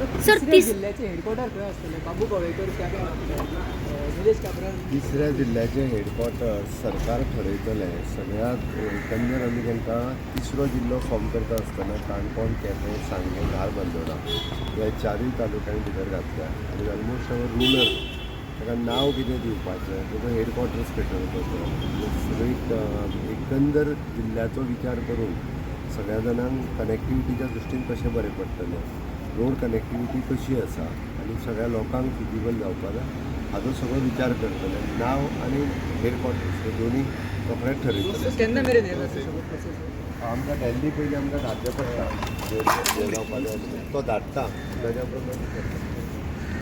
Sir जिल्ह्याचे headquarter खंय आसतले? बाबू कवळेकर क्या काय निलेश काब्राल. तिसऱ्या जिल्ह्याचे हेडक्वार्टर सरकार ठरयतले. सगळ्यात एकंदर आमी तांकां तिसरो जिल्लो फॉर्म करता आसतना काणकोण, केपें, सांगें, धारबांदोडा ह्या चारूय तालुक्यांक भितर घातल्या आनी ऑलमोस्ट हांगा रुरल ताका नांव कितें दिवपाचें ताजो हेडक्वार्टर्स खंय ठरवपाचो सगळी एकंदर जिल्ल्याचो विचार करून सगळ्या जाणांक कनेक्टिविटीच्या दृश्टीन कशें बरें पडटलें, रोड कनेक्टिविटी कशी आसा आनी सगळ्या लोकांक फिजिबल जावपाक जाय हाजो सगळो विचार करतले. नांव आनी हेडक्वार्टर्स हे दोनूय रोखडेच ठरयतले. केन्ना मेरेन येता सगळो प्रोसेस? आमकां डेल्ली पयलीं आमकां धाडचें पडटा, तो धाडटा ताज्या प्रमाणे करता.